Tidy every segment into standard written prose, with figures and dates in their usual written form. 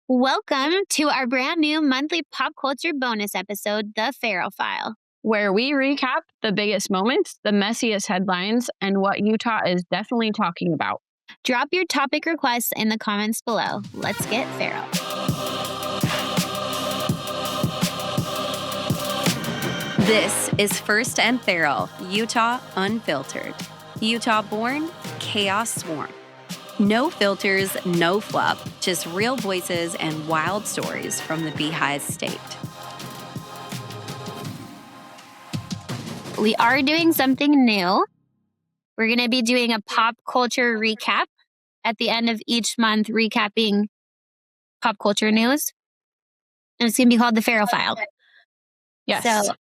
Welcome to our brand new monthly pop culture bonus episode, The Pharaoh File, where we recap the biggest moments, the messiest headlines, and what Utah is definitely talking about. Drop your topic requests in the comments below. Let's get Pharaoh. This is First and Feral, Utah Unfiltered. Utah born, chaos sworn. No filters, no fluff, just real voices and wild stories from the Beehive State. We are doing something new. We're going to be doing a pop culture recap at the end of each month, recapping pop culture news. And it's going to be called The Pharaoh File. Yes. So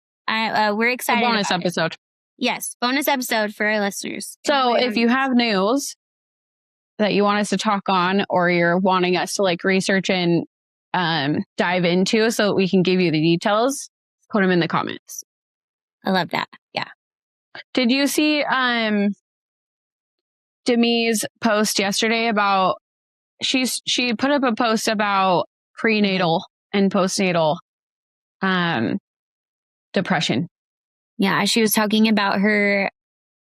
we're excited. A bonus episode. Yes, bonus episode for our listeners. So if you have news that you want us to talk on, or you're wanting us to research and dive into so that we can give you the details, put them in the comments. I love that. Yeah. Did you see Demi's post yesterday about she put up a post about prenatal and postnatal depression? Yeah, she was talking about her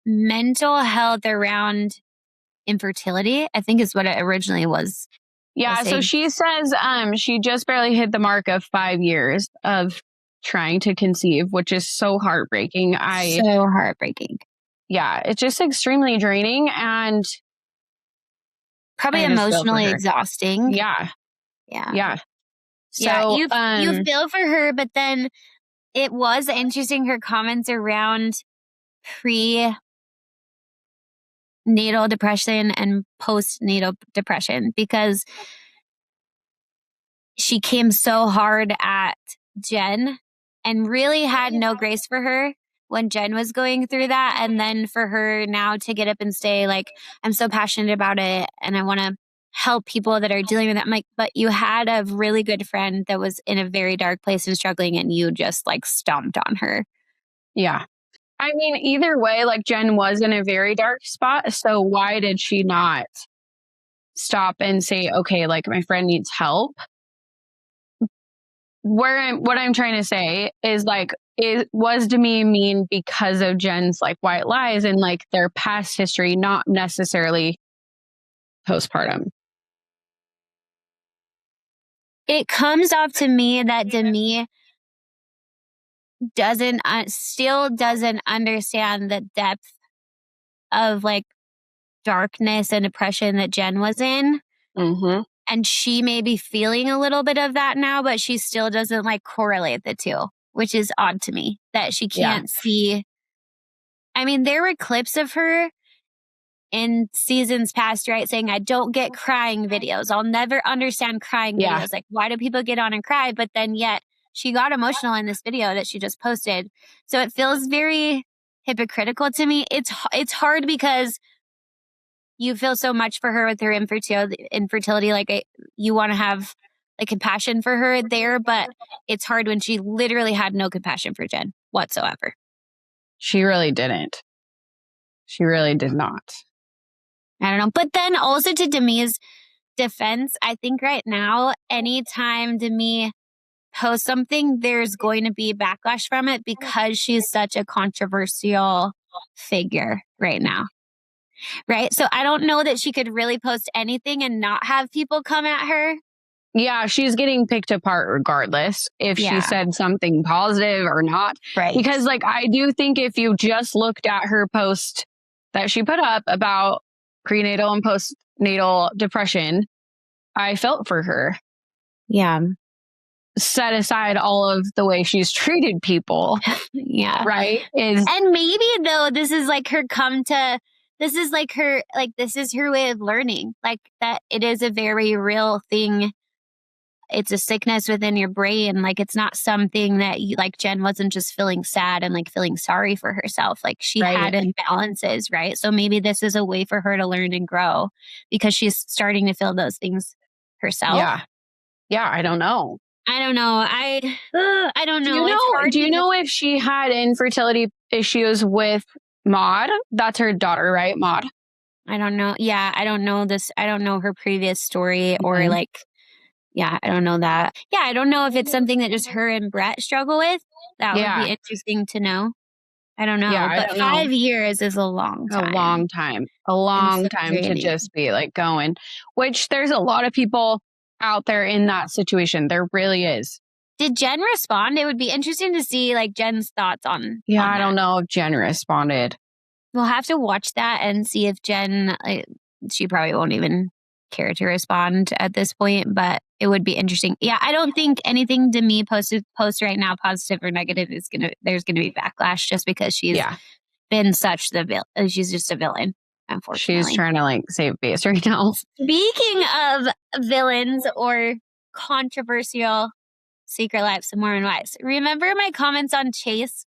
mental health around infertility, I think is what it originally was. Yeah, so she says she just barely hit the mark of 5 years of trying to conceive, which is so heartbreaking. So heartbreaking. Yeah, it's just extremely draining and probably emotionally exhausting. Yeah. So you feel for her, but then it was interesting, her comments around prenatal depression and postnatal depression, because she came so hard at Jen and really had no grace for her when Jen was going through that. And then for her now to get up and say, I'm so passionate about it and I want to help people that are dealing with that. I'm like, but you had a really good friend that was in a very dark place and struggling, and you just stomped on her. Yeah. I mean, either way, Jen was in a very dark spot. So why did she not stop and say, okay, my friend needs help? What I'm trying to say is was Demi mean because of Jen's white lies and their past history, not necessarily postpartum? It comes off to me that Demi still doesn't understand the depth of darkness and depression that Jen was in. Mm-hmm. And she may be feeling a little bit of that now, but she still doesn't correlate the two, which is odd to me that she can't see. I mean, there were clips of her in seasons past, right, saying, I don't get crying videos. I'll never understand crying videos. Why do people get on and cry? But then yet she got emotional in this video that she just posted. So it feels very hypocritical to me. It's hard because you feel so much for her with her infertility. You want to have compassion for her there, but it's hard when she literally had no compassion for Jen whatsoever. She really didn't. She really did not. I don't know. But then also to Demi's defense, I think right now, anytime Demi posts something, there's going to be backlash from it because she's such a controversial figure right now. Right? So I don't know that she could really post anything and not have people come at her. Yeah, she's getting picked apart regardless if she said something positive or not. Right. Because I do think if you just looked at her post that she put up about prenatal and postnatal depression, I felt for her. Yeah. Set aside all of the way she's treated people. Yeah. Right? And maybe though, this is her this is this is her way of learning. That it is a very real thing. It's a sickness within your brain. It's not something that you, Jen wasn't just feeling sad and feeling sorry for herself. She had imbalances, right? So maybe this is a way for her to learn and grow because she's starting to feel those things herself. Yeah. I don't know. I don't know. Do you know if she had infertility issues with Maud? That's her daughter, right? Maud. I don't know. Yeah, I don't know this. I don't know her previous story or Yeah, I don't know that. Yeah, I don't know if it's something that just her and Brett struggle with. That would be interesting to know. I don't know. Yeah, but 5 years is a long time. A long time. A long time to just be like going, which there's a lot of people out there in that situation. There really is. Did Jen respond? It would be interesting to see like Jen's thoughts on. Yeah, on I don't know if Jen responded. We'll have to watch that and see if Jen, she probably won't even care to respond at this point, but it would be interesting. Yeah, I don't think anything Demi post right now, positive or negative, there's gonna be backlash just because she's been such she's just a villain, unfortunately. She's trying to like save face right now. Speaking of villains or controversial Secret Lives of Mormon Wives, remember my comments on Chase?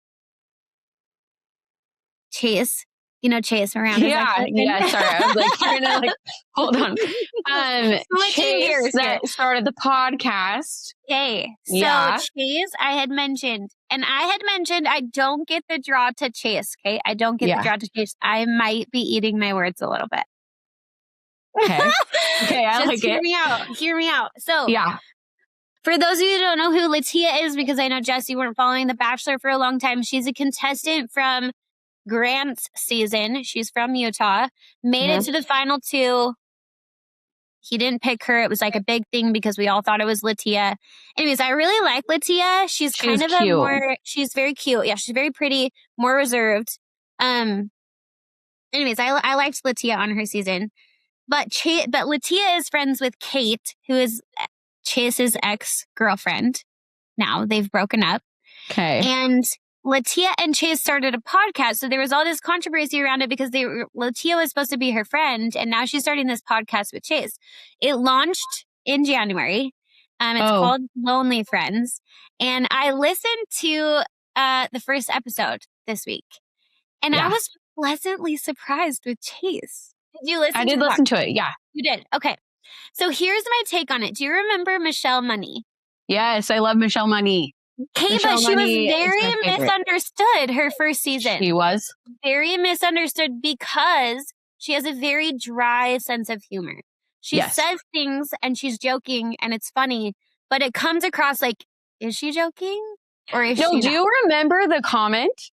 You know Chase around. Yeah, sorry. I was like trying to like hold on. Chase that started the podcast. Okay. So Chase, I had mentioned I don't get the draw to Chase. Okay. I don't get the draw to Chase. I might be eating my words a little bit. Okay. Okay, I Just like it. Hear me out. So for those of you who don't know who Latia is, because I know Jess, you weren't following The Bachelor for a long time. She's a contestant from Grant's season. She's from Utah. Made it to the final 2. He didn't pick her. It was like a big thing because we all thought it was Latia. Anyways, I really like Latia. She's kind of cute. She's very cute. Yeah, she's very pretty, more reserved. Anyways, I liked Latia on her season. But Latia is friends with Kate, who is Chase's ex-girlfriend. Now they've broken up. Okay. And Latia and Chase started a podcast. So there was all this controversy around it because Latia was supposed to be her friend. And now she's starting this podcast with Chase. It launched in January. It's called Lonely Friends. And I listened to the first episode this week. And I was pleasantly surprised with Chase. Did you listen? I did listen to it. Yeah. You did? Okay. So here's my take on it. Do you remember Michelle Money? Yes, I love Michelle Money. Okay, but she was very misunderstood her first season. She was? Very misunderstood because she has a very dry sense of humor. She says things and she's joking and it's funny, but it comes across like, is she joking? Or is she not? Do you remember the comment?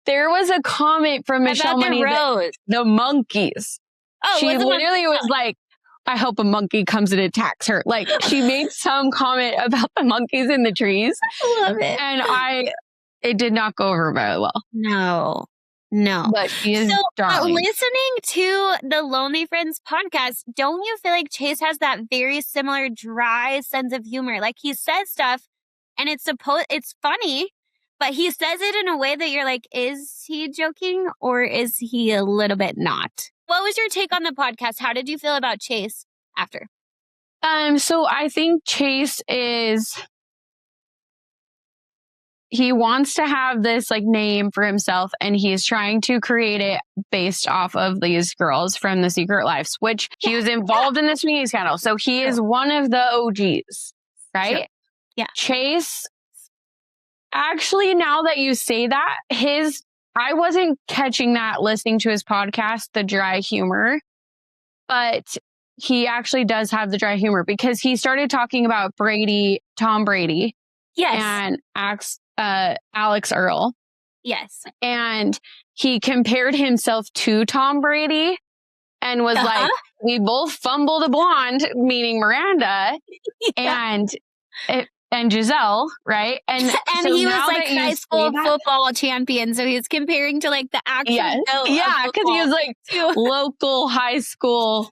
There was a comment from Michelle Money, the monkeys. Oh, she literally was like, I hope a monkey comes and attacks her. Like, she made some comment about the monkeys in the trees. I love it. And it did not go over very well. No. But she is darling. Listening to the Lonely Friends podcast, don't you feel like Chase has that very similar dry sense of humor? Like, he says stuff and it's funny, but he says it in a way that you're like, is he joking or is he a little bit not? What was your take on the podcast? How did you feel about Chase after? So I think Chase he wants to have this like name for himself and he's trying to create it based off of these girls from the Secret Lives, which he was involved in this media scandal. So he is one of the OGs, right? Sure. Yeah. Chase, actually, now that you say that, I wasn't catching that listening to his podcast, the dry humor, but he actually does have the dry humor because he started talking about Tom Brady. Yes. And Alex Earle. Yes. And he compared himself to Tom Brady and was like, we both fumbled a blonde, meaning Miranda and Giselle, right? And so he was like high school football champion. So he's comparing to like the actual goat. Yeah, because he was like local high school.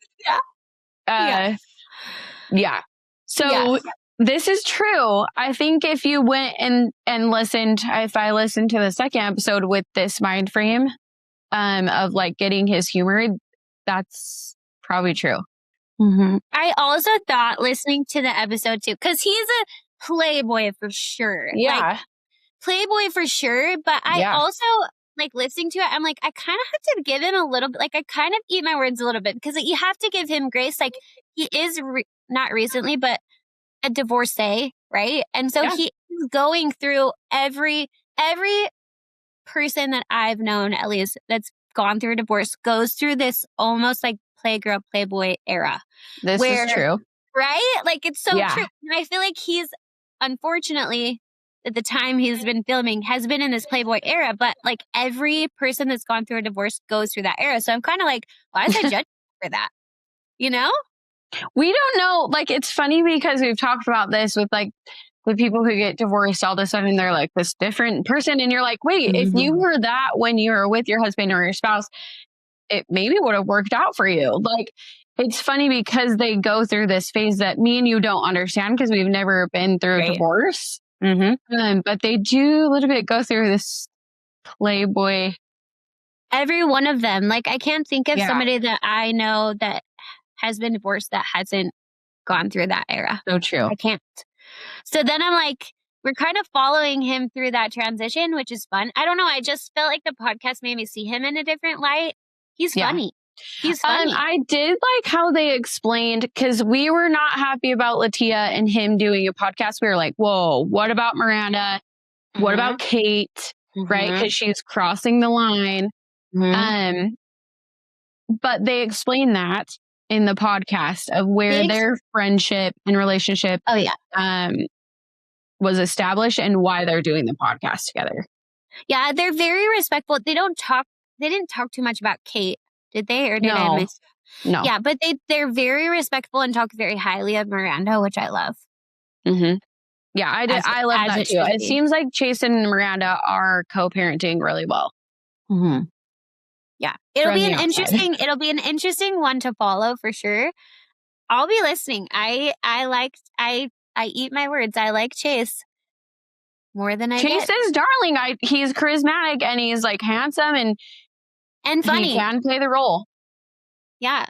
So this is true. I think if you went and listened, if I listened to the second episode with this mind frame of like getting his humor, that's probably true. Mm-hmm. I also thought listening to the episode too, because he's a playboy for sure. Yeah. Like, playboy for sure. But I also like listening to it. I'm like, I kind of have to give him a little bit, like I kind of eat my words a little bit because you have to give him grace. Like he is not recently, but a divorcee, right? And so he is going through every person that I've known, at least that's gone through a divorce, goes through this almost like playgirl, playboy era. This is true. Right? Like, it's so true. And I feel like he's, unfortunately, at the time he's been filming, has been in this Playboy era, but like every person that's gone through a divorce goes through that era. So I'm kind of like, why is I judging for that? You know? We don't know. Like, it's funny because we've talked about this with people who get divorced all of a sudden, they're like this different person. And you're like, wait, if you were that when you were with your husband or your spouse, it maybe would have worked out for you. Like, it's funny because they go through this phase that me and you don't understand because we've never been through a divorce. But they do a little bit go through this Playboy. Every one of them. Like, I can't think of somebody that I know that has been divorced that hasn't gone through that era. So true. I can't. So then I'm like, we're kind of following him through that transition, which is fun. I don't know. I just felt like the podcast made me see him in a different light. He's funny. He's funny. I did like how they explained, because we were not happy about Latia and him doing a podcast. We were like, whoa, what about Miranda? What about Kate? Right? Because she's crossing the line. But they explained that in the podcast of where their friendship and relationship was established and why they're doing the podcast together. Yeah, they're very respectful. They didn't talk too much about Kate, did they? Or did I miss? No. Yeah, but they're very respectful and talk very highly of Miranda, which I love. Yeah, I love that too. It seems like Chase and Miranda are co-parenting really well. Yeah, it'll be an interesting one to follow for sure. I'll be listening. I eat my words. I like Chase more than I Chase is darling. He's charismatic and he's like handsome and funny. He can play the role. Yeah.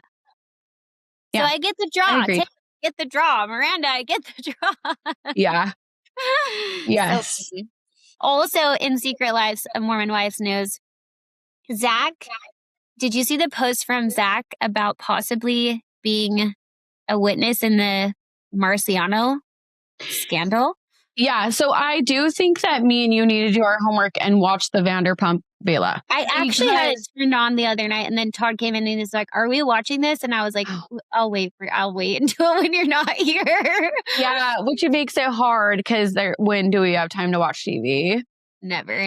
So I get the draw. Get the draw. Miranda, I get the draw. Yeah. Yes. So, also in Secret Lives of Mormon Wives news, Zach, did you see the post from Zach about possibly being a witness in the Marciano scandal? Yeah, so I do think that me and you need to do our homework and watch the Vanderpump Villa. I actually had it turned on the other night, and then Todd came in and he's like, "Are we watching this?" And I was like, I'll wait until when you're not here. Yeah, which makes it hard because when do we have time to watch TV? Never.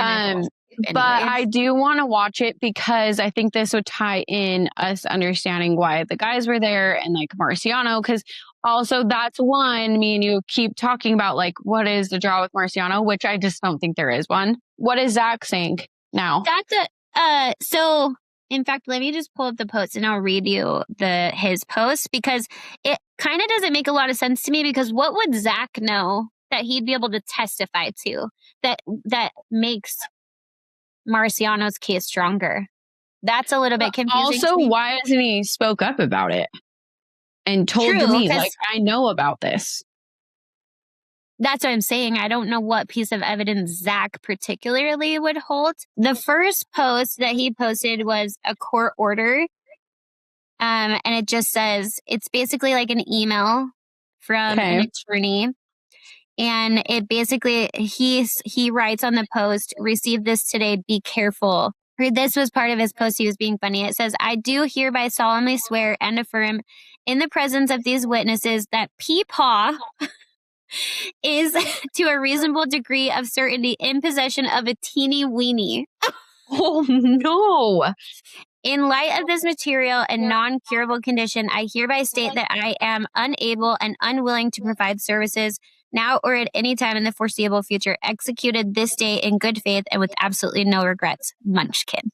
But I do want to watch it because I think this would tie in us understanding why the guys were there and like Marciano, because also that's one me and you keep talking about, like, what is the draw with Marciano, which I just don't think there is one. What is Zach saying now? So in fact, let me just pull up the post and I'll read you his post, because it kind of doesn't make a lot of sense to me, because what would Zach know that he'd be able to testify to that makes Marciano's case stronger? That's a little bit confusing. Also, why hasn't he spoke up about it and told me, like, I know about this? That's what I'm saying. I don't know what piece of evidence Zach particularly would hold. The first post that he posted was a court order. And it just says, it's basically like an email from an attorney. And it basically, he writes on the post, "Received this today, be careful." This was part of his post. He was being funny. It says, "I do hereby solemnly swear and affirm in the presence of these witnesses that Peepaw is to a reasonable degree of certainty in possession of a teeny weeny." Oh, no. "In light of this material and non-curable condition, I hereby state that I am unable and unwilling to provide services now or at any time in the foreseeable future, executed this day in good faith and with absolutely no regrets. Munchkin."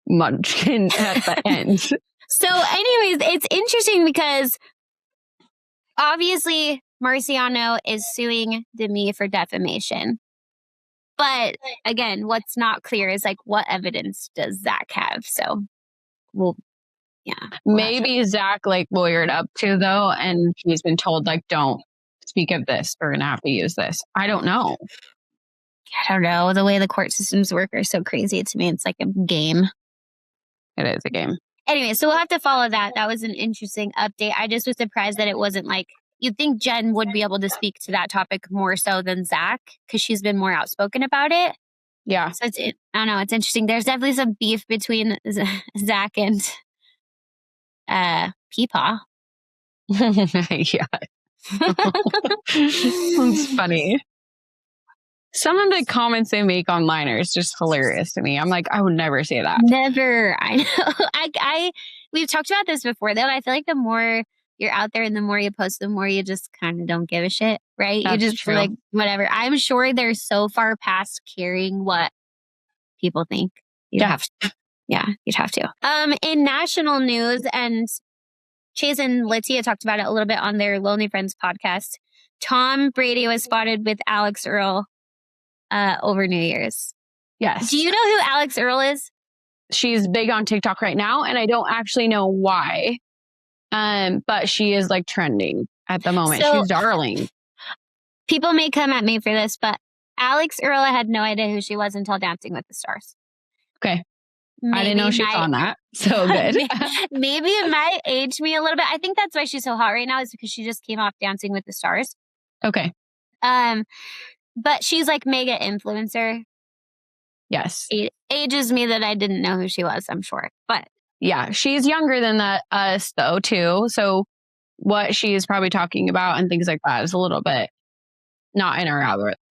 Munchkin at the end. So anyways, it's interesting because obviously Marciano is suing Demi for defamation. But again, what's not clear is like, what evidence does Zach have? So, Maybe Zach like lawyered up too, though, and he's been told, like, don't speak of this. We're going to have to use this. I don't know. I don't know. The way the court systems work are so crazy to me. It's like a game. It is a game. Anyway, so we'll have to follow that. That was an interesting update. I just was surprised that it wasn't like, you'd think Jen would be able to speak to that topic more so than Zach, because she's been more outspoken about it. Yeah. So I don't know. It's interesting. There's definitely some beef between Zach and Peepaw. Yeah. That's funny. Some of the comments they make online are just hilarious to me. I'm like, I would never say that. Never. I know. We've talked about this before, though. I feel like the more you're out there and the more you post, the more you just kind of don't give a shit, right? That's you just true. like, whatever. I'm sure they're so far past caring what people think. You'd have to. Yeah, you'd have to. In national news, and Chase and Latia talked about it a little bit on their Lonely Friends podcast. Tom Brady was spotted with Alex Earle over New Year's. Yes. Do you know who Alex Earle is? She's big on TikTok right now, and I don't actually know why. But she is like trending at the moment. So, she's darling. People may come at me for this, but Alex Earle, I had no idea who she was until Dancing with the Stars. Okay. I didn't know she was on that. So good. Maybe it might age me a little bit. I think that's why she's so hot right now, is because she just came off Dancing with the Stars. Okay. But she's like mega influencer. Yes. It ages me that I didn't know who she was, I'm sure. But yeah, she's younger than us though, too. So what she is probably talking about and things like that is a little bit not in our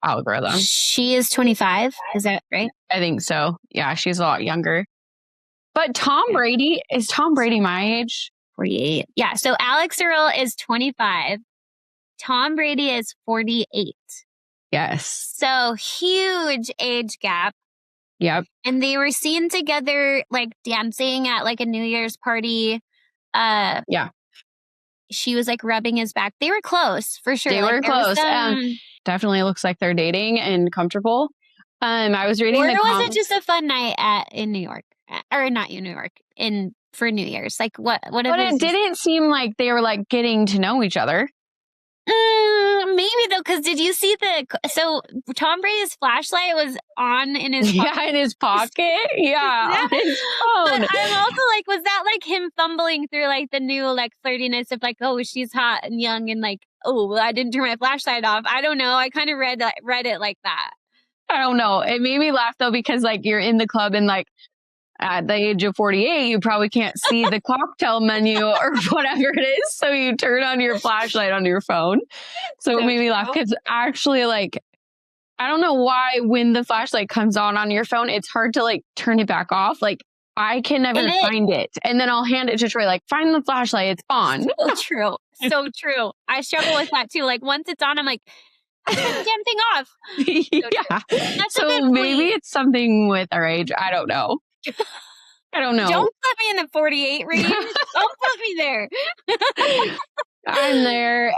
algorithm. She is 25. Is that right? I think so. Yeah, she's a lot younger. But Tom Brady, is Tom Brady my age? 48. Yeah. So Alex Earle is 25. Tom Brady is 48. Yes. So huge age gap. Yep. And they were seen together, like dancing at like a New Year's party. Yeah. She was like rubbing his back. They were close for sure. They were close. Definitely looks like they're dating and comfortable. I was reading or was it just a fun night in New York? Or not in New York, for New Year's? Like what? But it didn't seem like they were like getting to know each other. Maybe though, because did you see so Tom Brady's flashlight was on in his pocket? Yeah, in his pocket. Yeah. On his phone. But I'm also like, was that like him fumbling through like the new like flirtiness of like, oh, she's hot and young and like, oh, well, I didn't turn my flashlight off. I don't know. I kind of read it like that. I don't know. It made me laugh though, because like you're in the club and like at the age of 48, you probably can't see the cocktail menu or whatever it is. So you turn on your flashlight on your phone. So it made me laugh because actually like, I don't know why when the flashlight comes on your phone, it's hard to like turn it back off. Like I can never find it. And then I'll hand it to Troy, like, find the flashlight. It's on. So true. So true. I struggle with that too. Like once it's on, I'm like, I turn the damn thing off. Yeah. So maybe it's something with our age. I don't know. I don't know. Don't put me in the 48 range. Don't put me there. I'm there.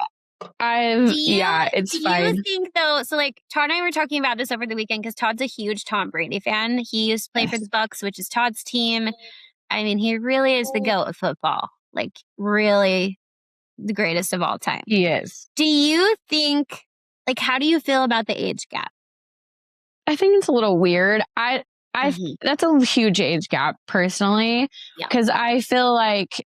It's fine. Do you think though, so like Todd and I were talking about this over the weekend because Todd's a huge Tom Brady fan. He used to play for the Bucs, which is Todd's team. I mean, he really is the GOAT of football. Like really the greatest of all time. He is. Do you think, like, how do you feel about the age gap? I think it's a little weird. That's a huge age gap personally, because I feel like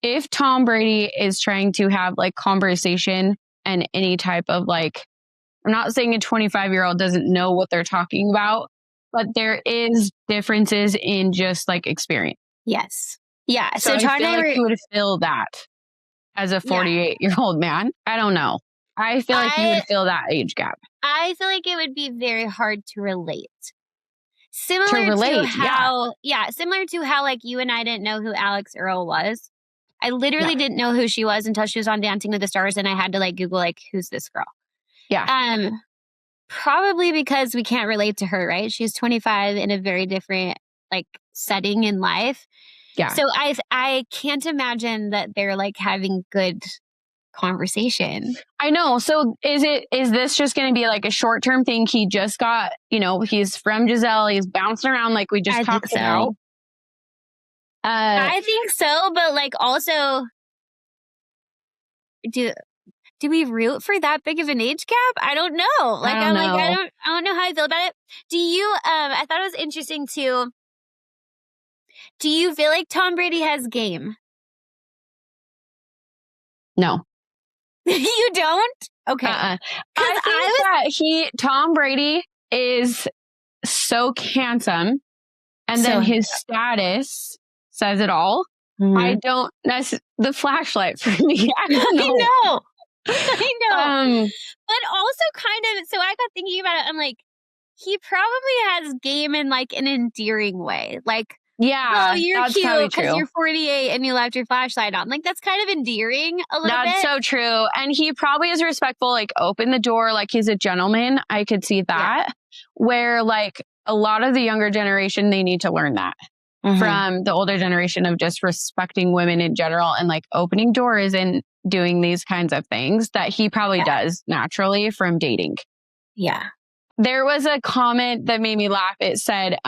if Tom Brady is trying to have like conversation and any type of like, I'm not saying a 25-year-old doesn't know what they're talking about, but there is differences in just like experience. Yes. Yeah. So I feel like you would feel that as a 48-year-old man. I don't know. I feel like you would feel that age gap. I feel like it would be very hard to relate. Similar to how like you and I didn't know who Alex Earle was. I literally didn't know who she was until she was on Dancing with the Stars, and I had to like Google like, who's this girl? Yeah. Probably because we can't relate to her, right? She's 25 in a very different like setting in life. Yeah. So I can't imagine that they're like having good conversation. I know. So is this just going to be like a short-term thing? He just got, he's from Giselle. He's bouncing around like we just talked about. I think so, but like also, do we root for that big of an age gap? I don't know. Like I don't know how I feel about it. Do you? I thought it was interesting too. Do you feel like Tom Brady has game? No. You don't? Okay. I think that Tom Brady is so handsome, and then his status says it all. Mm-hmm. I don't, that's the flashlight for me. I don't know. I know. But also kind of, so I got thinking about it. I'm like, he probably has game in like an endearing way. Like, yeah, oh, you're cute because you're 48 and you left your flashlight on. Like, that's kind of endearing a little bit. That's so true. And he probably is respectful, like open the door, like he's a gentleman. I could see that. Where like a lot of the younger generation, they need to learn that from the older generation of just respecting women in general and like opening doors and doing these kinds of things that he probably does naturally from dating. Yeah. There was a comment that made me laugh. It said,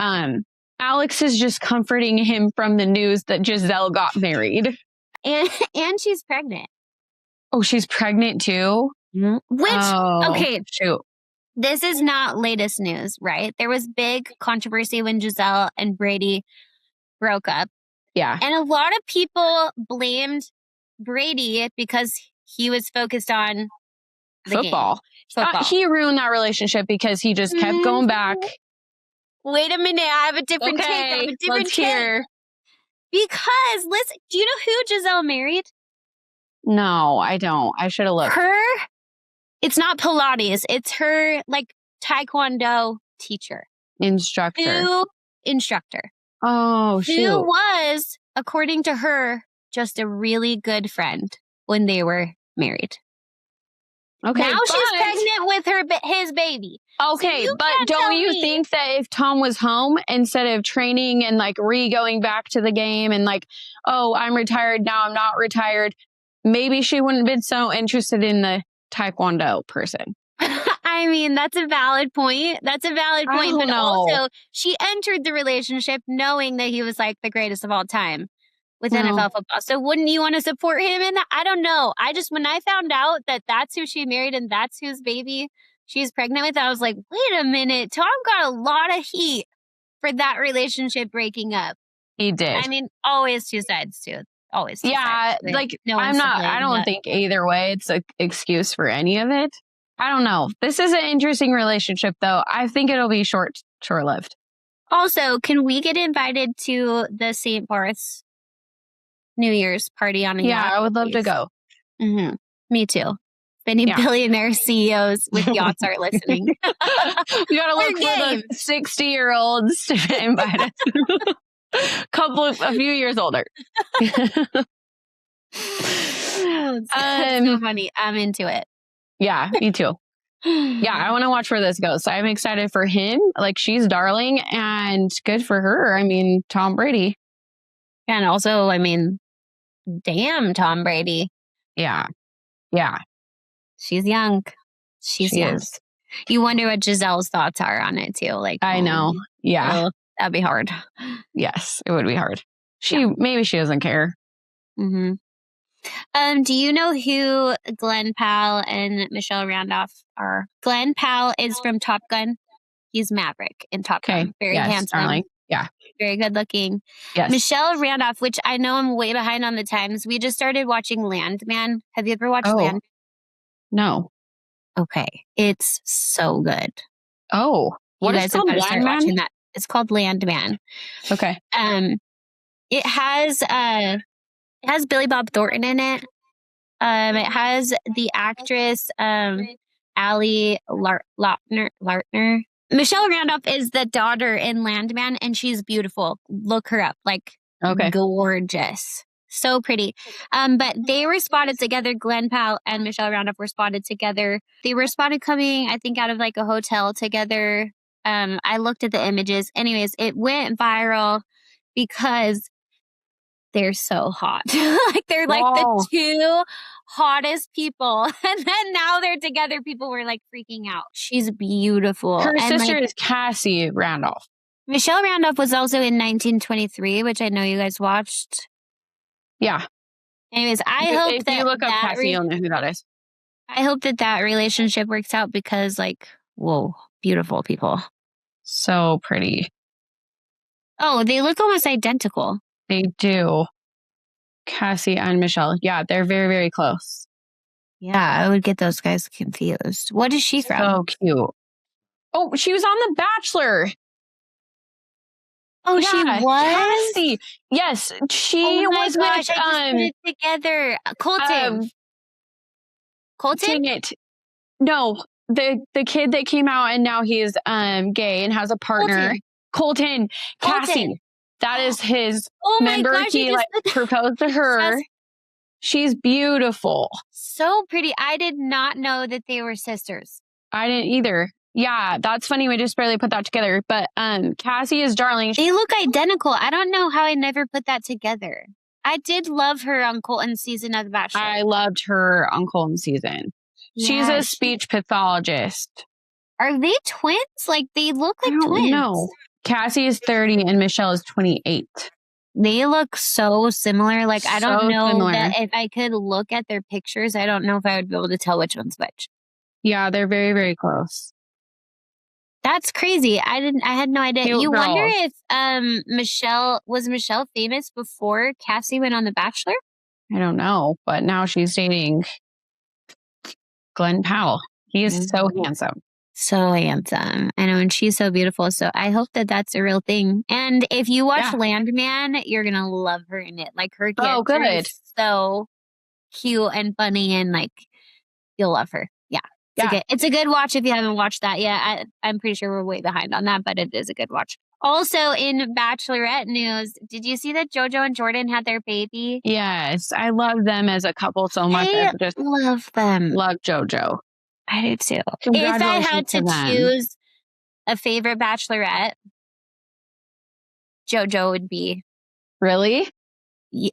Alex is just comforting him from the news that Giselle got married. And she's pregnant. Oh, she's pregnant too? Mm-hmm. Which, okay. Shoot. This is not latest news, right? There was big controversy when Giselle and Brady broke up. Yeah. And a lot of people blamed Brady because he was focused on the football. Football. He ruined that relationship because he just kept going back. Wait a minute. I have a different take. Let's hear. Because, listen, do you know who Giselle married? No, I don't. I should have looked. It's not Pilates. It's her, like, Taekwondo teacher. Instructor. Oh, shoot. Who was, according to her, just a really good friend when they were married. Okay, now she's pregnant with his baby. Okay, so but don't you think that if Tom was home instead of training and like going back to the game and like, oh, I'm retired now, I'm not retired, maybe she wouldn't have been so interested in the Taekwondo person. I mean, that's a valid point. But also, she entered the relationship knowing that he was like the greatest of all time with NFL football. So wouldn't you want to support him in that? I don't know. When I found out that that's who she married and that's whose baby she's pregnant with, I was like, wait a minute. Tom got a lot of heat for that relationship breaking up. He did. I mean, always two sides too. Always two sides. Like, I don't think either way it's an excuse for any of it. I don't know. This is an interesting relationship though. I think it'll be short-lived. Also, can we get invited to the St. Barth's New Year's party on a yacht? Yeah, I would love to go. Mm-hmm. Me too. If any billionaire CEOs with yachts are listening. You gotta look for the 60-year-olds to invite us. A few years older. It's so funny. I'm into it. Yeah, me too. Yeah, I want to watch where this goes. So I'm excited for him. Like, she's darling and good for her. I mean, Tom Brady. And also, I mean, damn Tom Brady. Yeah. She's young. She young. Is. You wonder what Giselle's thoughts are on it too. Like, I know. Yeah. That'd be hard. Yes, it would be hard. Maybe she doesn't care. Mm-hmm. Do you know who Glenn Powell and Michelle Randolph are? Glenn Powell is from Top Gun. He's Maverick in Top Gun. Very handsome. Darling. Yeah. Very good looking. Yes. Michelle Randolph, which I know I'm way behind on the times. We just started watching Landman. Have you ever watched Land? No. Okay. It's so good. Oh. What is it called? Watching that. It's called Landman. Okay. It has Billy Bob Thornton in it. It has the actress Allie Lartner. Michelle Randolph is the daughter in Landman, and she's beautiful. Look her up. Like, gorgeous. So pretty. But they were spotted together. Glenn Powell and Michelle Randolph were spotted together. They were spotted coming, I think, out of like a hotel together. I looked at the images. Anyways, it went viral because they're so hot. Like, they're like the two hottest people. And then now they're together. People were like freaking out. She's beautiful. Her sister is Cassie Randolph. Michelle Randolph was also in 1923, which I know you guys watched. Yeah. Anyways, I hope that if you look up Cassie, you'll know who that is. I hope that relationship works out because, like, whoa, beautiful people. So pretty. Oh, they look almost identical. They do. Cassie and Michelle. Yeah, they're very, very close. Yeah, I would get those guys confused. What is she from? So cute. Oh, she was on The Bachelor. Oh, she was? Cassie. Yes, she was gosh, with, I just put it together. Colton. Dang it. No, the kid that came out and now he's gay and has a partner. Colton. Cassie. That is his. Oh my remember gosh, he proposed to her. She's beautiful. So pretty. I did not know that they were sisters. I didn't either. Yeah, that's funny. We just barely put that together. But Cassie is darling. They look identical. I don't know how I never put that together. I did love her on Colton's season of The Bachelor. I loved her on Colton's season. Yeah, she's a speech pathologist. Are they twins? Like, they look like twins. No. Cassie is 30 and Michelle is 28. They look so similar. Like, I don't know that if I could look at their pictures, I don't know if I would be able to tell which one's which. Yeah, they're very, very close. That's crazy. I had no idea. You wonder if Michelle was famous before Cassie went on The Bachelor? I don't know, but now she's dating Glenn Powell. He is so handsome. So handsome. I know, and she's so beautiful. So I hope that that's a real thing. And if you watch Landman, you're going to love her in it. Like, her character is so cute and funny, and like, you'll love her. Yeah. It's a good watch if you haven't watched that yet. I'm pretty sure we're way behind on that, but it is a good watch. Also, in Bachelorette news, did you see that JoJo and Jordyn had their baby? Yes. I love them as a couple so much. I just love them. Love JoJo. I do too. If I had to choose a favorite Bachelorette, JoJo would be. Really?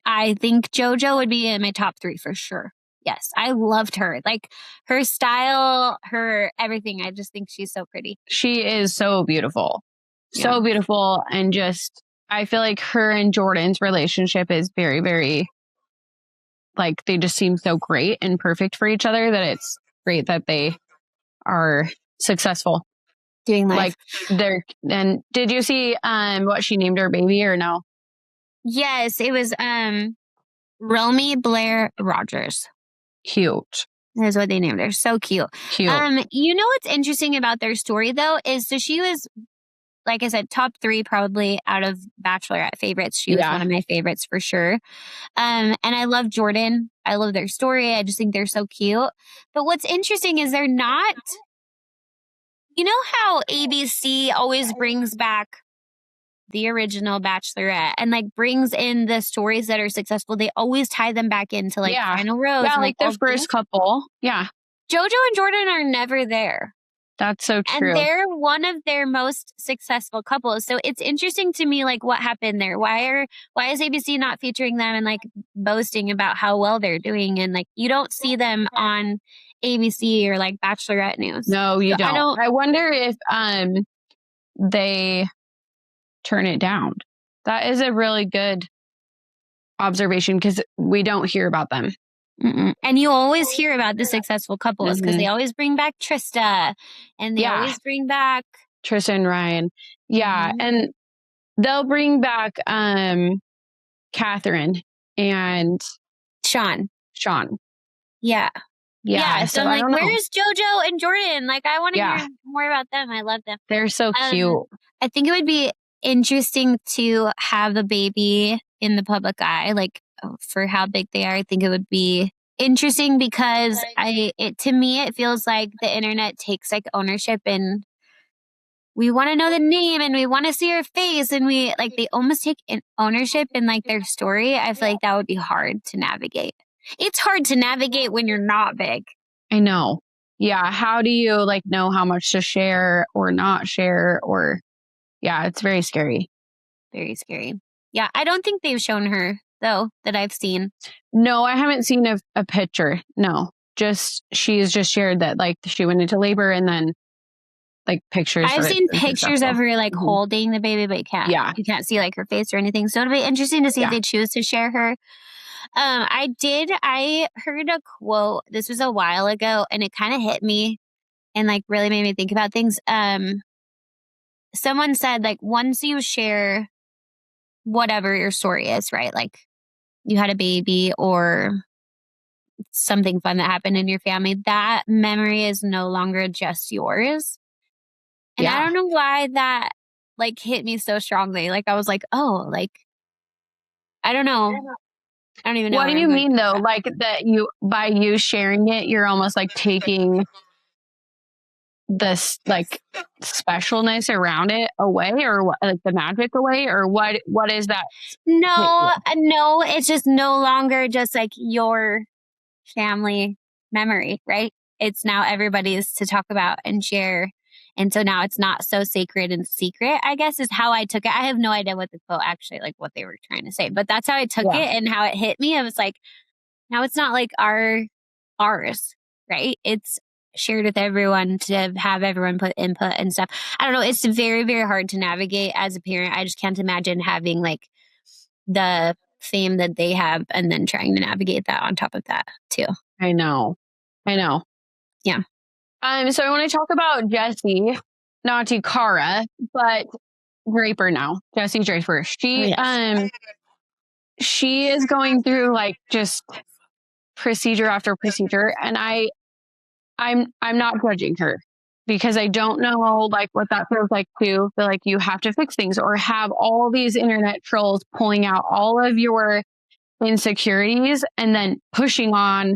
I think JoJo would be in my top 3 for sure. Yes, I loved her. Like, her style, her everything. I just think she's so pretty. She is so beautiful. So beautiful. And just, I feel like her and Jordyn's relationship is very, very, like, they just seem so great and perfect for each other that it's great that they are successful. Doing life. Like, and did you see what she named her baby or no? Yes, it was Romy Blair Rogers. Cute. That's what they named her. So cute. Cute. You know what's interesting about their story though is so she was, like I said, top 3 probably out of Bachelorette favorites. She was one of my favorites for sure. And I love Jordyn. I love their story. I just think they're so cute. But what's interesting is they're not, you know how ABC always brings back the original Bachelorette and like brings in the stories that are successful. They always tie them back into like Final Rose. Yeah, like the first couple. Yeah. JoJo and Jordyn are never there. That's so true. And they're one of their most successful couples. So it's interesting to me, like, what happened there? Why is ABC not featuring them and like boasting about how well they're doing? And like, you don't see them on ABC or like Bachelorette news. No, you don't. I wonder if they turn it down. That is a really good observation because we don't hear about them. And you always hear about the successful couples because they always bring back Trista and they always bring back Trista and Ryan. Yeah. And they'll bring back Catherine and Sean. Yeah. So I'm like, where's JoJo and Jordyn? Like, I want to hear more about them. I love them. They're so cute. I think it would be interesting to have the baby in the public eye, like for how big they are. I think it would be interesting because to me, it feels like the internet takes like ownership and we want to know the name and we want to see her face and they almost take ownership in like their story. I feel like that would be hard to navigate. It's hard to navigate when you're not big. I know. Yeah. How do you like know how much to share or not share or it's very scary. Very scary. Yeah. I don't think they've shown her though that I've seen. No, I haven't seen a picture. No, she's just shared that like she went into labor and then like pictures. I've seen pictures of her like holding the baby, but you can't see like her face or anything. So it'll be interesting to see if they choose to share her. I heard a quote. This was a while ago and it kind of hit me and like really made me think about things. Someone said like once you share whatever your story is, right? Like you had a baby or something fun that happened in your family, that memory is no longer just yours. And I don't know why that like hit me so strongly. Like I was like, oh, like, I don't know. I don't even know. What do you mean though? Like that by you sharing it, you're almost like taking this like specialness around it away, or what, like the magic away, or what is that? No, it's just no longer just like your family memory, right? It's now everybody's to talk about and share. And so now it's not so sacred and secret, I guess is how I took it. I have no idea what the quote actually, like what they were trying to say, but that's how I took it and how it hit me. I was like, now it's not like ours, right? It's shared with everyone to have everyone put input and stuff. I don't know. It's very, very hard to navigate as a parent. I just can't imagine having like the fame that they have and then trying to navigate that on top of that too. I know. Yeah. So I want to talk about Jessie, not Cara, but Draper now. Jessie Draper. She is going through like just procedure after procedure, and I'm not judging her because I don't know like what that feels like to feel like you have to fix things or have all these internet trolls pulling out all of your insecurities and then pushing on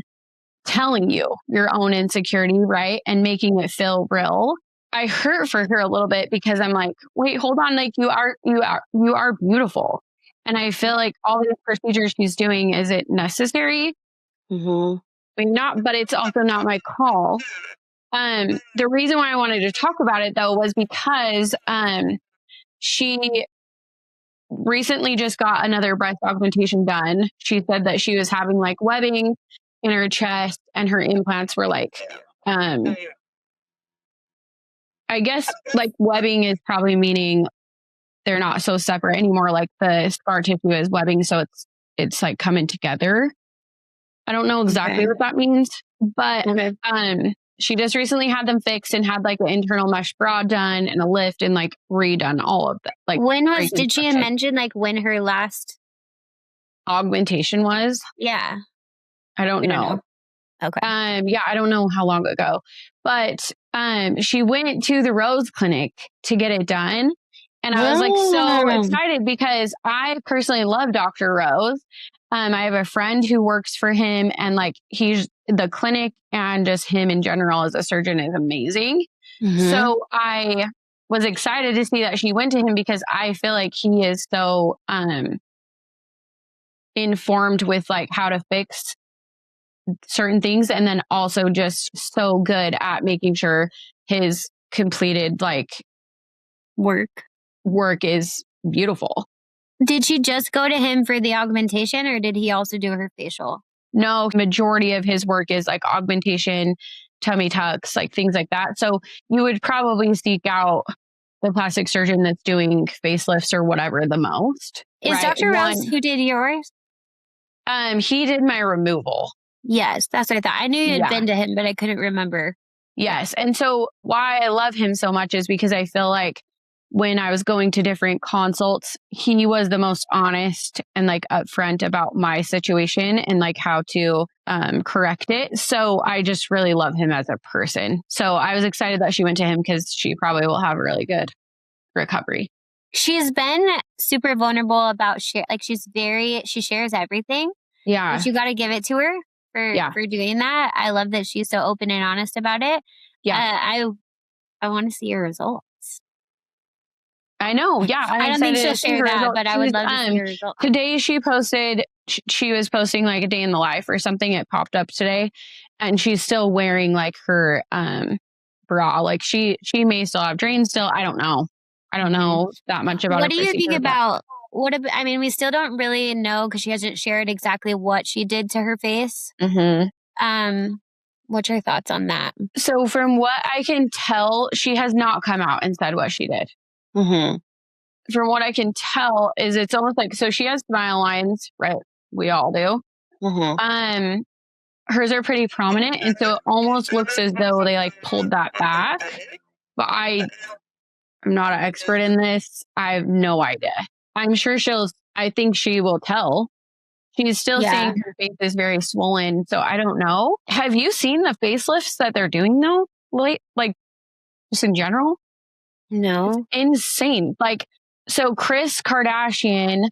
telling you your own insecurity, right? And making it feel real. I hurt for her a little bit because I'm like, wait, hold on. Like you are beautiful. And I feel like all these procedures she's doing, is it necessary? Mm-hmm. I mean, but it's also not my call. The reason why I wanted to talk about it though was because she recently just got another breast augmentation done. She said that she was having like webbing in her chest and her implants were like, I guess like webbing is probably meaning they're not so separate anymore. Like the scar tissue is webbing. So it's like coming together. I don't know exactly what that means, but she just recently had them fixed and had like an internal mesh bra done and a lift and like redone all of that. Like did she mention like when her last augmentation was? Yeah. I don't know. Okay. Yeah, I don't know how long ago, but she went to the Rose Clinic to get it done. And I was like so excited because I personally love Dr. Rose. I have a friend who works for him and like the clinic and just him in general as a surgeon is amazing. Mm-hmm. So I was excited to see that she went to him because I feel like he is so informed with like how to fix certain things. And then also just so good at making sure his completed like work is beautiful. Did she just go to him for the augmentation or did he also do her facial? No, majority of his work is like augmentation, tummy tucks, like things like that. So you would probably seek out the plastic surgeon that's doing facelifts or whatever the most. Is right? Dr. Rose who did yours? He did my removal. Yes, that's what I thought. I knew you had been to him, but I couldn't remember. Yes. And so why I love him so much is because I feel like when I was going to different consults, he was the most honest and like upfront about my situation and like how to correct it. So I just really love him as a person. So I was excited that she went to him because she probably will have a really good recovery. She's been super vulnerable about she shares everything. Yeah. But you got to give it to her for doing that. I love that she's so open and honest about it. Yeah. I want to see your results. I know. Yeah. I don't think she'll share that, but I would love to see her results. Today she posted, she was posting like a day in the life or something. It popped up today and she's still wearing like her bra. Like she may still have drains still. I don't know. I don't know that much about it. What do you think about I mean, we still don't really know because she hasn't shared exactly what she did to her face. Mm-hmm. What's your thoughts on that? So from what I can tell, she has not come out and said what she did. Mm-hmm. From what I can tell is it's almost like, so she has smile lines, right? We all do. Mm-hmm. Hers are pretty prominent. And so it almost looks as though they like pulled that back, but I'm not an expert in this. I have no idea. I'm sure I think she will tell. She's still saying her face is very swollen. So I don't know. Have you seen the facelifts that they're doing though? Like just in general? No. It's insane. Like, so Kris Kardashian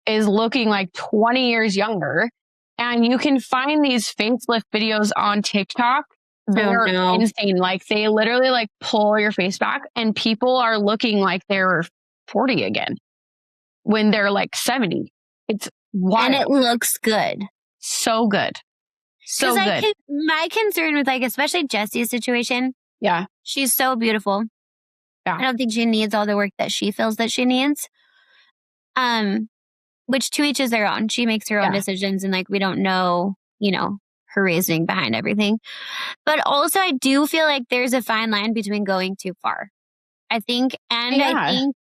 is looking like 20 years younger, and you can find these facelift videos on TikTok. They're insane. Like, they literally like pull your face back, and people are looking like they're 40 again when they're like 70. It's wild. And it looks good. So good. So good. My concern with like, especially Jessie's situation. Yeah. She's so beautiful. Yeah. I don't think she needs all the work that she feels that she needs. Which to each is their own. She makes her own decisions, and like, we don't know, you know, her reasoning behind everything. But also I do feel like there's a fine line between going too far. I think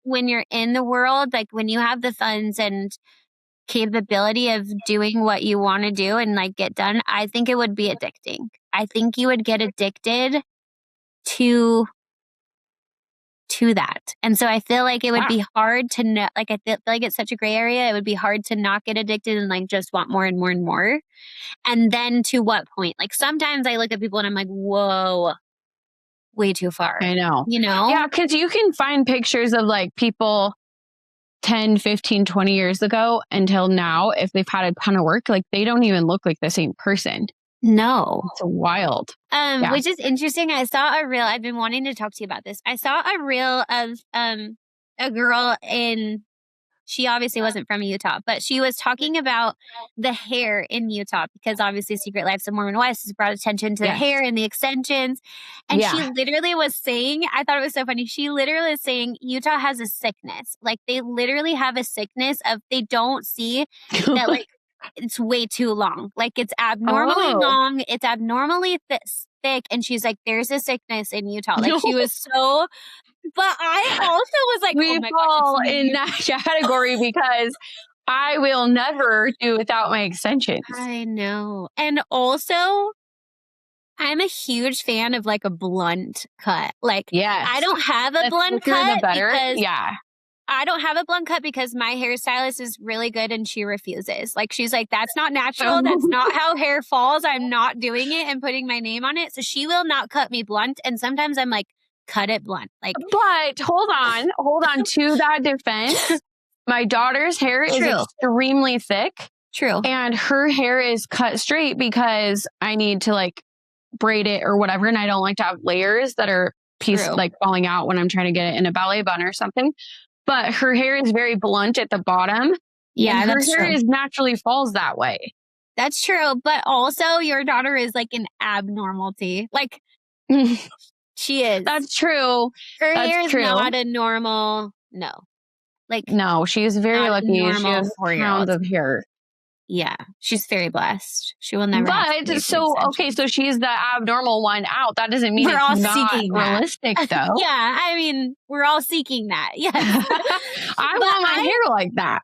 when you're in the world, like when you have the funds and capability of doing what you want to do and like get done, I think it would be addicting. I think you would get addicted to that. And so I feel like it would be hard to know, like, I feel like it's such a gray area. It would be hard to not get addicted and like just want more and more and more. And then to what point? Like, sometimes I look at people and I'm like, whoa, way too far. I know. You know? Yeah, because you can find pictures of like people 10, 15, 20 years ago until now, if they've had a ton of work, like they don't even look like the same person. No. It's wild. Which is interesting. I saw a reel. I've been wanting to talk to you about this. I saw a reel of a girl she obviously wasn't from Utah, but she was talking about the hair in Utah, because obviously Secret Lives of Mormon Wives has brought attention to the hair and the extensions. And she literally was saying, I thought it was so funny. She literally was saying Utah has a sickness. Like, they literally have a sickness of, they don't see that like it's way too long. Like, it's abnormally long. It's abnormally thick. And she's like, there's a sickness in Utah. Like, she was so... But I also was like, we fall in that category because I will never do without my extensions. I know. And also, I'm a huge fan of like a blunt cut. Like, I don't have a blunt cut because I don't have a blunt cut because my hairstylist is really good and she refuses. Like, she's like, that's not natural. That's not how hair falls. I'm not doing it and putting my name on it. So she will not cut me blunt. And sometimes I'm like, cut it blunt. Like, but hold on to that defense. My daughter's hair is extremely thick. True. And her hair is cut straight because I need to like braid it or whatever. And I don't like to have layers that are like falling out when I'm trying to get it in a ballet bun or something. But her hair is very blunt at the bottom. Yeah, and her hair is naturally falls that way. That's true. But also, your daughter is like an abnormality. Like, she is. That's true. Her hair is not a normal. No. Like, no, she's very lucky. She has pounds of hair. Yeah, she's very blessed. She will never. But so she's the abnormal one out. That doesn't mean we're all not seeking realistic, though. Yeah, I mean, we're all seeking that. Yes, I want my hair like that.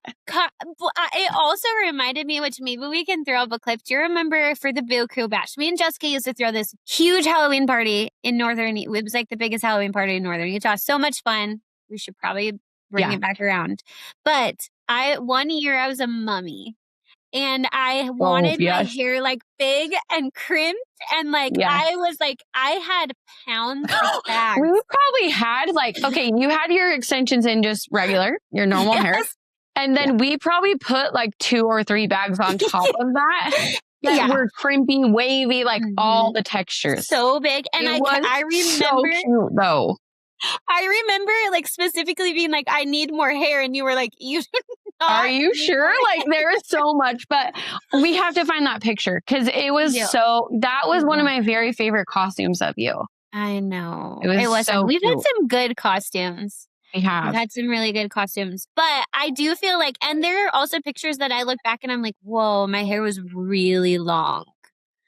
It also reminded me, which maybe we can throw up a clip. Do you remember for the Boo Crew Bash? Me and Jessica used to throw this huge Halloween party in northern. It was like the biggest Halloween party in northern Utah. So much fun. We should probably bring it back around. But one year I was a mummy. And I wanted my hair like big and crimped. And like, I was like, I had pounds of bags. We probably had like, you had your extensions in just regular, your normal hair. And then we probably put like 2 or 3 bags on top of that were crimpy, wavy, like all the textures. So big. And I remember. So cute though. I remember like specifically being like, I need more hair. And you were like, you are you sure? Like, there is so much, but we have to find that picture because it was that was one of my very favorite costumes of you. I know. It was so We've cute. had some good costumes. We've had some really good costumes, but I do feel like, and there are also pictures that I look back and I'm like, whoa, my hair was really long.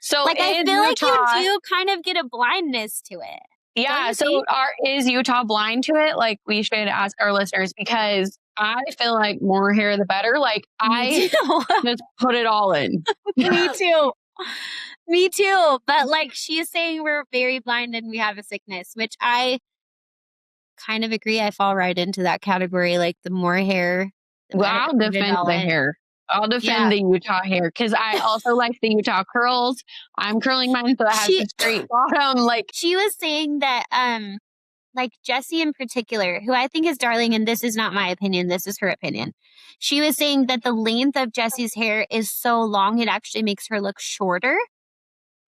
So like, I feel like you do kind of get a blindness to it. Yeah. So is Utah blind to it? Like, we should ask our listeners because I feel like more hair the better. Like, I just put it all in. Me too. Me too. But like, she's saying we're very blind and we have a sickness, which I kind of agree. I fall right into that category. Like, the more hair. I'll defend the hair. I'll defend the Utah hair because I also like the Utah curls. I'm curling mine so it has a straight bottom. Like, she was saying that like Jessie in particular, who I think is darling, and this is not my opinion, this is her opinion. She was saying that the length of Jessie's hair is so long, it actually makes her look shorter.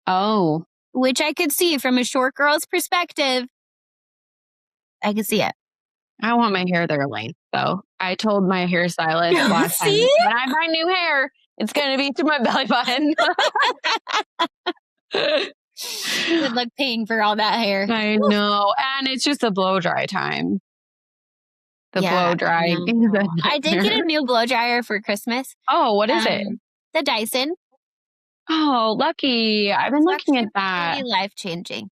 Oh. Which I could see from a short girl's perspective. I could see it. I want my hair their length, though. I told my hairstylist last time, when I buy new hair, it's going to be to my belly button. Good luck paying for all that hair. I know. And it's just a blow dry time. The blow dry. I did get a new blow dryer for Christmas. Oh, what is it? The Dyson. Oh, lucky. I've been looking at that. Pretty life-changing.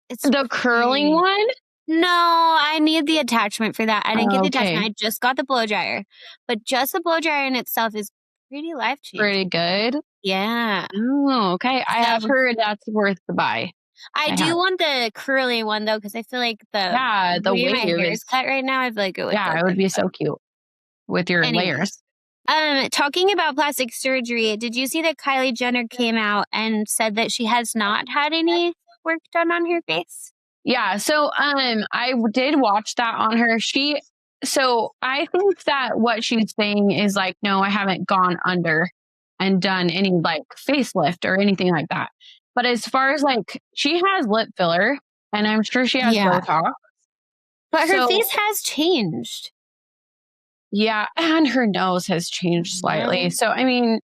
It's the curling one? No, I need the attachment for that. I didn't get the attachment. I just got the blow dryer. But just the blow dryer in itself is pretty life-changing. Pretty good? Yeah. Oh, okay. I have heard that's worth the buy. I do want the curly one, though, because I feel like the way my hair is cut right now, I feel like it would it would be so cute with your layers. Talking about plastic surgery, did you see that Kylie Jenner came out and said that she has not had any work done on her face? Yeah, so I did watch that on her. So I think that what she's saying is like, no, I haven't gone under and done any like facelift or anything like that. But as far as like, she has lip filler and I'm sure she has Botox. But her face has changed. Yeah, and her nose has changed slightly. So, I mean,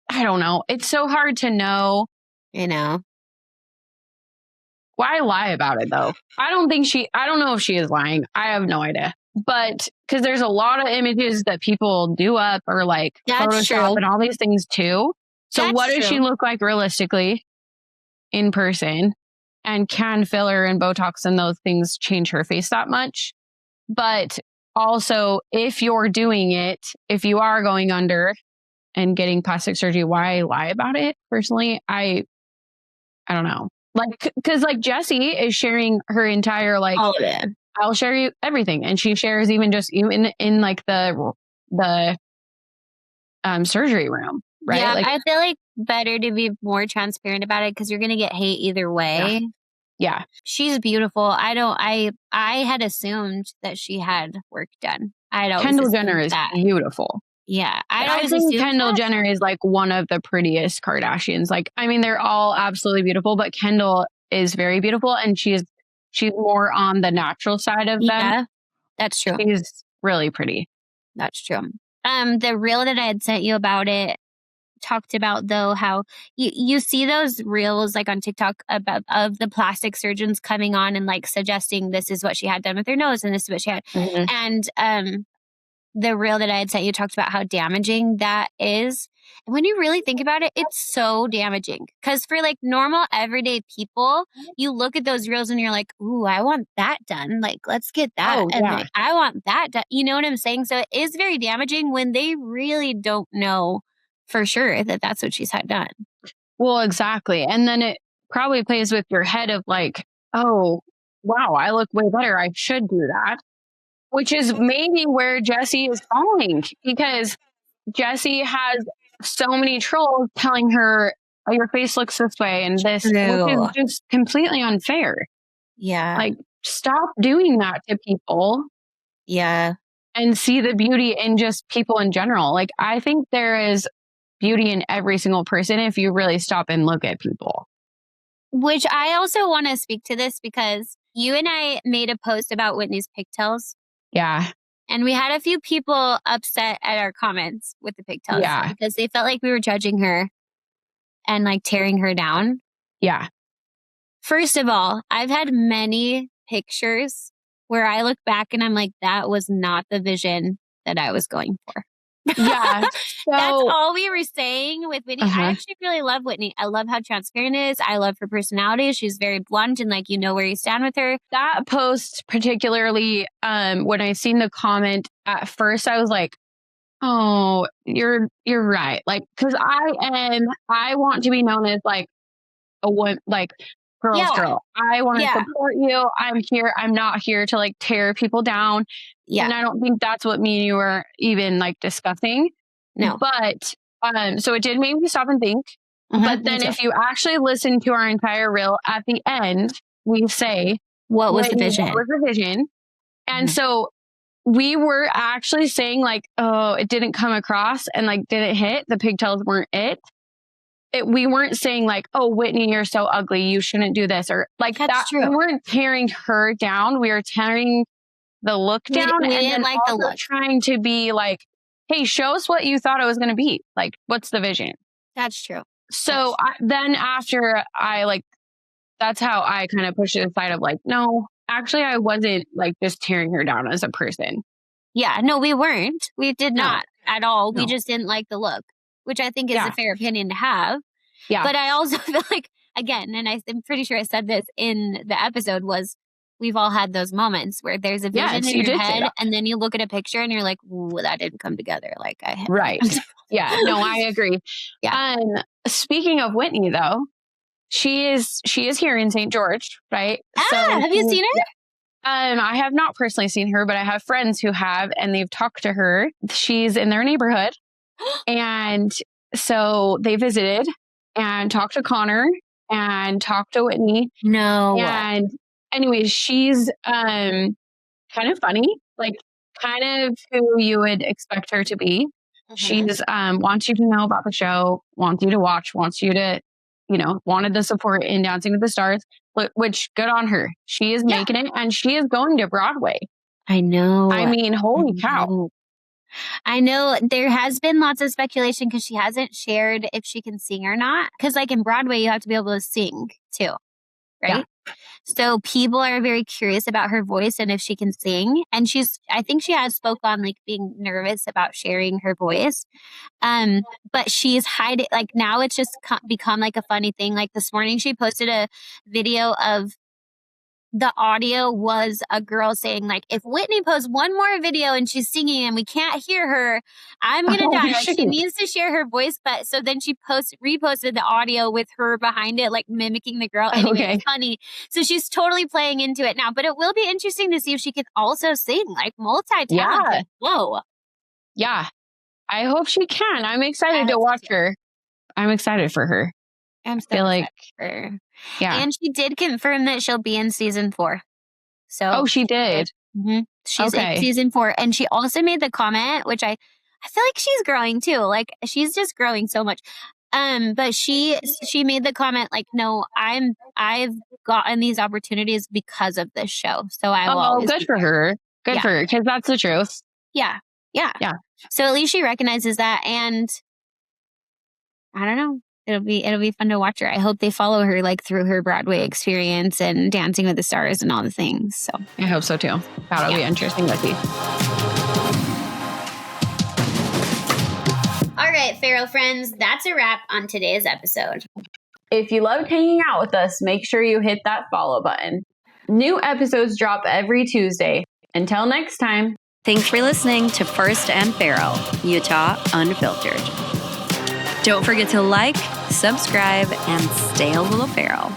I don't know. It's so hard to know. You know. Why lie about it, though? I don't know if she is lying. I have no idea. But, because there's a lot of images that people do up or like Photoshop and all these things too. So what does she look like realistically in person? And can filler and Botox and those things change her face that much? But also, if you're doing it, if you are going under and getting plastic surgery, why lie about it? Personally, I don't know. Like, because like Jessie is sharing her entire like, I'll share you everything, and she shares even in like the surgery room, right? Yeah, like, I feel like better to be more transparent about it because you're gonna get hate either way. Yeah, she's beautiful. I had assumed that she had work done. Kendall Jenner is beautiful. Yeah, I think Kendall Jenner is like one of the prettiest Kardashians. Like, I mean, they're all absolutely beautiful, but Kendall is very beautiful, and she's more on the natural side of them. Yeah, that's true. She's really pretty. That's true. The reel that I had sent you about it talked about though how you see those reels like on TikTok of the plastic surgeons coming on and like suggesting this is what she had done with her nose and this is what she had. And the reel that I had sent you talked about how damaging that is. And when you really think about it, it's so damaging. Because for like normal everyday people, you look at those reels and you're like, ooh, I want that done. Like, let's get that. Like, I want that done. You know what I'm saying? So it is very damaging when they really don't know for sure that that's what she's had done. Well, exactly. And then it probably plays with your head of like, oh, wow, I look way better. I should do that. Which is maybe where Jessie is falling, because Jessie has so many trolls telling her, oh, your face looks this way and this, which is just completely unfair. Yeah. Like, stop doing that to people. Yeah. And see the beauty in just people in general. Like, I think there is beauty in every single person if you really stop and look at people. Which I also want to speak to this because you and I made a post about Whitney's pigtails. Yeah. And we had a few people upset at our comments with the pigtails. Yeah. Because they felt like we were judging her and like tearing her down. Yeah. First of all, I've had many pictures where I look back and I'm like, that was not the vision that I was going for. Yeah. So, that's all we were saying with Whitney. I actually really love Whitney. I love how transparent it is. I love her personality. She's very blunt and like, you know where you stand with her. That post particularly, when I seen the comment at first, I was like, oh, you're right. Like, cause I want to be known as like a woman, like girl's girl. I want to support you. I'm here. I'm not here to like tear people down. Yeah. And I don't think that's what me and you were even like discussing. No. But, so it did make me stop and think. But then if you actually listen to our entire reel at the end, we say What was the vision? What was the vision? And so we were actually saying like, oh, it didn't come across and like didn't hit. The pigtails weren't it. We weren't saying like, oh, Whitney, you're so ugly. You shouldn't do this. Or like that. True. We weren't tearing her down. We were tearing the look down. We and didn't then like the look. Trying to be like, hey, show us what you thought it was going to be. Like, what's the vision? That's true. So then after I like, that's how I kind of pushed it aside of like, no, actually, I wasn't like just tearing her down as a person. Yeah, no, we weren't. We did not at all. No. We just didn't like the look, which I think is a fair opinion to have. Yeah. But I also feel like, again, and I'm pretty sure I said this in the episode, was we've all had those moments where there's a vision in your head and then you look at a picture and you're like, ooh, that didn't come together. Like Right. Yeah. No, I agree. Yeah. Speaking of Whitney, though, she is here in St. George, right? Have you seen her? I have not personally seen her, but I have friends who have, and they've talked to her. She's in their neighborhood. And so they visited and talked to Connor and talked to Whitney. No. And anyways, she's kind of funny, like kind of who you would expect her to be. She's wants you to know about the show, wants you to watch, wants you to, wanted the support in Dancing with the Stars, which good on her. She is making it and she is going to Broadway. I know. I mean, holy cow. I know there has been lots of speculation because she hasn't shared if she can sing or not. Because like in Broadway, you have to be able to sing too, right? Yeah. So people are very curious about her voice and if she can sing. And I think she has spoke on like being nervous about sharing her voice. But she's hiding, like now it's just become like a funny thing. Like this morning she posted a video of the audio was a girl saying like, if Whitney posts one more video and she's singing and we can't hear her, I'm going to die. Like she needs to share her voice. But so then she reposted the audio with her behind it, like mimicking the girl. Anyway, it's funny. So she's totally playing into it now, but it will be interesting to see if she can also sing, like multi-talented. Yeah. Whoa. Yeah. I hope she can. I'm excited to watch her. I'm excited for her. I'm so excited for her. Yeah. And she did confirm that she'll be in season 4. So she did. Mm-hmm. She's in season 4. And she also made the comment, which I feel like she's growing too. Like she's just growing so much. But she made the comment like, no, I've gotten these opportunities because of this show. So I will always good for her. Good for her. Because that's the truth. Yeah. Yeah. Yeah. So at least she recognizes that. And I don't know. It'll be fun to watch her. I hope they follow her like through her Broadway experience and Dancing with the Stars and all the things. So I hope so too. That'll be interesting to see. All right, Feral friends, that's a wrap on today's episode. If you loved hanging out with us, make sure you hit that follow button. New episodes drop every Tuesday. Until next time. Thanks for listening to First and Feral, Utah Unfiltered. Don't forget to like, subscribe, and stay a little feral.